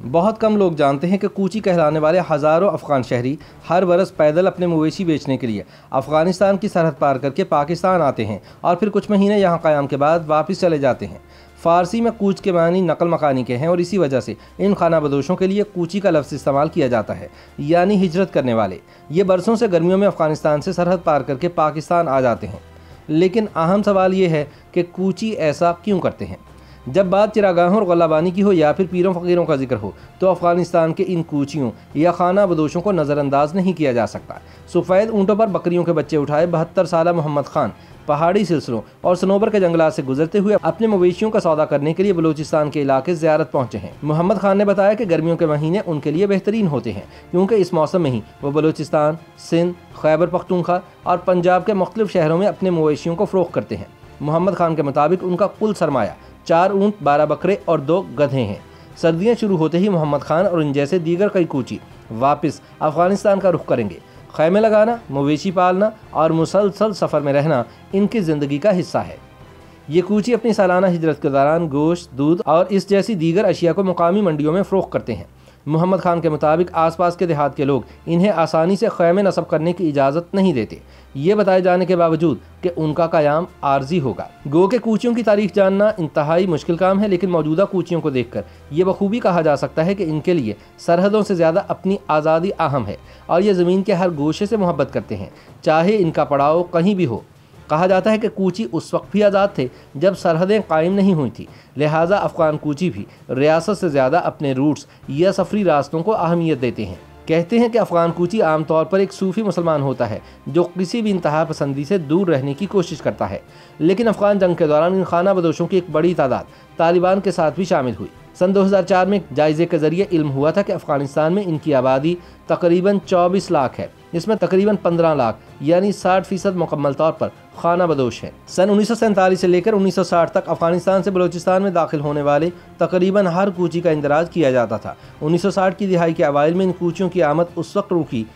बहुत कम लोग जानते हैं कि कूची कहलाने वाले हज़ारों अफ़गान शहरी हर बरस पैदल अपने मवेशी बेचने के लिए अफ़गानिस्तान की सरहद पार करके पाकिस्तान आते हैं और फिर कुछ महीने यहाँ क़याम के बाद वापस चले जाते हैं। फ़ारसी में कूच के मानी नकल मकानी के हैं और इसी वजह से इन खाना बदोशों के लिए कूची का लफ्ज़ इस्तेमाल किया जाता है, यानी हिजरत करने वाले। ये बरसों से गर्मियों में अफ़गानिस्तान से सरहद पार करके पाकिस्तान आ जाते हैं। लेकिन अहम सवाल ये है कि कूची ऐसा क्यों करते हैं। जब बात चिरागाहों और गल्लाबानी की हो या फिर पीरों फ़कीरों का जिक्र हो तो अफ़गानिस्तान के इन कूचियों या खाना बदोशों को नज़रअंदाज नहीं किया जा सकता। सफ़ेद ऊँटों पर बकरियों के बच्चे उठाए 72 साला मोहम्मद खान पहाड़ी सिलसिलों और सनोबर के जंगलात से गुजरते हुए अपने मवेशियों का सौदा करने के लिए बलूचिस्तान के इलाके ज़ियारत पहुंचे हैं। मोहम्मद खान ने बताया कि गर्मियों के महीने उनके लिए बेहतरीन होते हैं क्योंकि इस मौसम में ही वो बलूचिस्तान, सिंध, खैबर पख्तूनख्वा और पंजाब के मुख्तलिफ शहरों में अपने मवेशियों को फ़रोख्त करते हैं। मोहम्मद खान के मुताबिक उनका कुल सरमाया 4 ऊँट, 12 बकरे और 2 गधे हैं। सर्दियाँ शुरू होते ही मोहम्मद खान और इन जैसे दीगर कई कूची वापस अफ़गानिस्तान का रुख करेंगे। खैमे लगाना, मवेशी पालना और मुसलसल सफ़र में रहना इनकी ज़िंदगी का हिस्सा है। ये कूची अपनी सालाना हिजरत के दौरान गोश्त, दूध और इस जैसी दीगर अशिया को मुकामी मंडियों में फ़रोख्त करते हैं। मोहम्मद खान के मुताबिक आसपास के देहात के लोग इन्हें आसानी से खैमे नस्ब करने की इजाज़त नहीं देते, ये बताए जाने के बावजूद कि उनका क़याम आर्जी होगा। गो के कूचियों की तारीख जानना इंतहाई मुश्किल काम है, लेकिन मौजूदा कूचियों को देखकर ये बखूबी कहा जा सकता है कि इनके लिए सरहदों से ज़्यादा अपनी आज़ादी अहम है और ये ज़मीन के हर गोशे से मोहब्बत करते हैं, चाहे इनका पड़ाव कहीं भी हो। कहा जाता है कि कूची उस वक्त भी आज़ाद थे जब सरहदें कायम नहीं हुई थी, लिहाजा अफ़गान कूची भी रियासत से ज़्यादा अपने रूट्स या सफरी रास्तों को अहमियत देते हैं। कहते हैं कि अफ़गान कूची आमतौर पर एक सूफ़ी मुसलमान होता है जो किसी भी इंतहा पसंदी से दूर रहने की कोशिश करता है। लेकिन अफ़गान जंग के दौरान इन खाना बदोशों की एक बड़ी तादाद तालिबान के साथ भी शामिल हुई। सन 2004 में जायज़े के ज़रिए इल्म हुआ था कि अफ़गानिस्तान में इनकी आबादी तकरीबन 24 लाख है। इसमें तकरीबन 15 लाख यानी 60% मुकम्मल तौर पर खाना बदोश है। सन 1947 से लेकर 1960 तक अफ़गानिस्तान से बलूचिस्तान में दाखिल होने वाले तकरीबन हर कूची का इंदराज किया जाता था। 1960 की दिहाई के अवाइल में इन कूचियों की आमद उस वक्त रुकी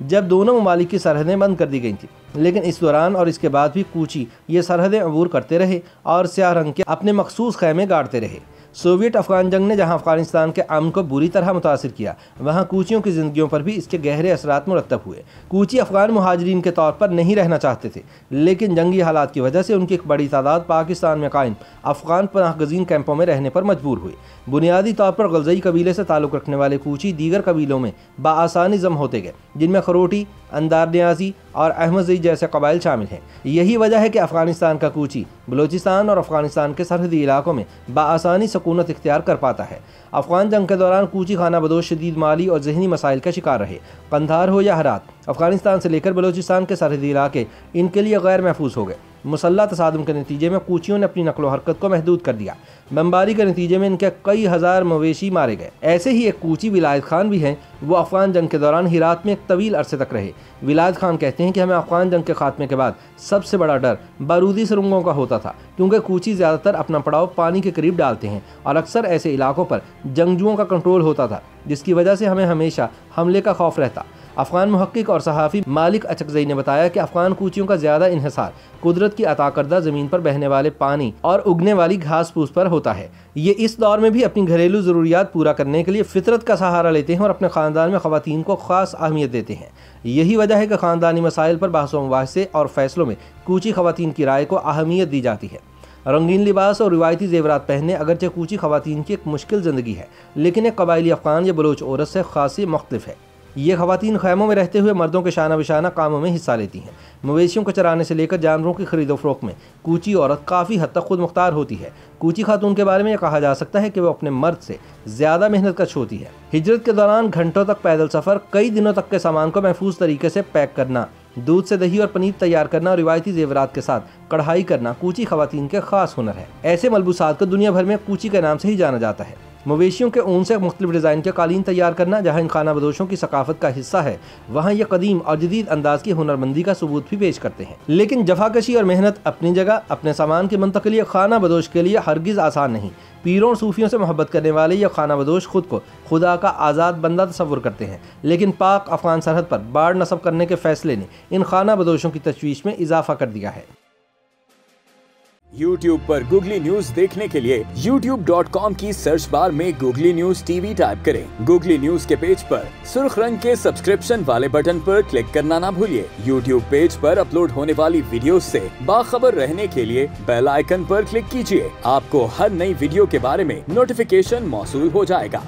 जब दोनों ममालिक की सरहदें बंद कर दी गई थी, लेकिन इस दौरान और इसके बाद भी कूची ये सरहदें अबूर करते रहे और स्याह रंग के अपने मखसूस खैमे गाड़ते रहे। सोवियत अफ़गान जंग ने जहां अफ़गानिस्तान के अमन को बुरी तरह मुतासिर किया, वहां कूचियों की ज़िंदगियों पर भी इसके गहरे असरात मुरतब हुए। कूची अफ़गान मुहाजिरीन के तौर पर नहीं रहना चाहते थे, लेकिन जंगी हालात की वजह से उनकी एक बड़ी तादाद पाकिस्तान में कायम अफ़गान पनाहगज़ीन कैंपों में रहने पर मजबूर हुई। बुनियादी तौर पर गलज़ई कबीले से ताल्लुक़ रखने वाले कूची दीगर कबीलों में बाआसानी जम होते गए, जिनमें खरोटी, अंदार न्याजी और अहमदज़ई जैसे कबाइल शामिल हैं। यही वजह है कि अफ़गानिस्तान का कूची बलूचिस्तान और अफ़गानिस्तान के सरहदी इलाकों में बाआसानी सकूनत इख्तियार कर पाता है। अफ़गान जंग के दौरान कूची खाना बदोश शदीद माली और जहनी मसाइल का शिकार रहे। कंधार हो या हरात, अफ़गानिस्तान से लेकर बलूचिस्तान के सरहदी इलाके इनके लिए गैर महफूज हो गए। मुसल्लह तसादुम के नतीजे में कूचियों ने अपनी नकलो हरकत को महदूद कर दिया। बमबारी के नतीजे में इनके कई हज़ार मवेशी मारे गए। ऐसे ही एक कूची विलायत खान भी हैं, वो अफ़गान जंग के दौरान हिरात में एक तवील अरसे तक रहे। विलायत खान कहते हैं कि हमें अफ़गान जंग के खात्मे के बाद सबसे बड़ा डर बारूदी सुरंगों का होता था, क्योंकि कूची ज़्यादातर अपना पड़ाव पानी के करीब डालते हैं और अक्सर ऐसे इलाकों पर जंगजुओं का कंट्रोल होता था, जिसकी वजह से हमें हमेशा हमले का खौफ रहता। अफ़गान मुहक्किक और सहाफ़ी मालिक अचकज़ई ने बताया कि अफ़गान कूचियों का ज़्यादा इन्हिसार कुदरत की अता करदा ज़मीन पर बहने वाले पानी और उगने वाली घास फूस पर होता है। ये इस दौर में भी अपनी घरेलू ज़रूरियात पूरा करने के लिए फ़ितरत का सहारा लेते हैं और अपने ख़ानदान में ख़वातीन को ख़ास अहमियत देते हैं। यही वजह है कि ख़ानदानी मसाइल पर बहसों मुबाहिसे और फ़ैसलों में कूची ख़वातीन की राय को अहमियत दी जाती है। रंगीन लिबास और रिवायती ज़ेवरात पहनने अगरचे कूची ख़वातीन की एक मुश्किल ज़िंदगी है, लेकिन एक कबायली अफ़गान या बलोच औरत से ख़ासी मुख्तलिफ है। ये ख़वातीन खैमों में रहते हुए मर्दों के शाना बिशाना कामों में हिस्सा लेती हैं। मवेशियों को चराने से लेकर जानवरों की खरीदो फरोख्त में कूची औरत काफ़ी हद तक खुद मुख्तार होती है। कूची खातून के बारे में यह कहा जा सकता है कि वो अपने मर्द से ज़्यादा मेहनत कश होती है। हिजरत के दौरान घंटों तक पैदल सफ़र, कई दिनों तक के सामान को महफूज तरीके से पैक करना, दूध से दही और पनीर तैयार करना और रिवायती ज़ेवरात के साथ कढ़ाई करना कूची ख़वातीन के ख़ास हुनर है। ऐसे मलबूसात को दुनिया भर में कूची के नाम से ही जाना जाता है। मवेशियों के ऊन से मुख्तलिफ डिज़ाइन के कालीन तैयार करना, जहाँ इन खाना बदोशों की सकाफत का हिस्सा है, वहाँ ये कदीम और जदीद अंदाज की हुनरमंदी का सबूत भी पेश करते हैं। लेकिन जफाकशी और मेहनत अपनी जगह, अपने सामान की मुंतकिली खाना बदोश के लिए हरगिज़ आसान नहीं। पीरों और सूफियों से मोहब्बत करने वाले ये खाना बदोश खुद को खुदा का आज़ाद बंदा तस्वुर करते हैं, लेकिन पाक अफ़गान सरहद पर बाढ़ नस्ब करने के फैसले ने इन खाना बदोशों की तशवीश में इजाफा कर दिया है। YouTube पर गूगली न्यूज देखने के लिए youtube.com की सर्च बार में गूगली न्यूज टीवी टाइप करें। गूगली न्यूज के पेज पर सुर्ख रंग के सब्सक्रिप्शन वाले बटन पर क्लिक करना ना भूलिए। YouTube पेज पर अपलोड होने वाली वीडियोस से बाखबर रहने के लिए बेल आइकन पर क्लिक कीजिए। आपको हर नई वीडियो के बारे में नोटिफिकेशन मौसूल हो जाएगा।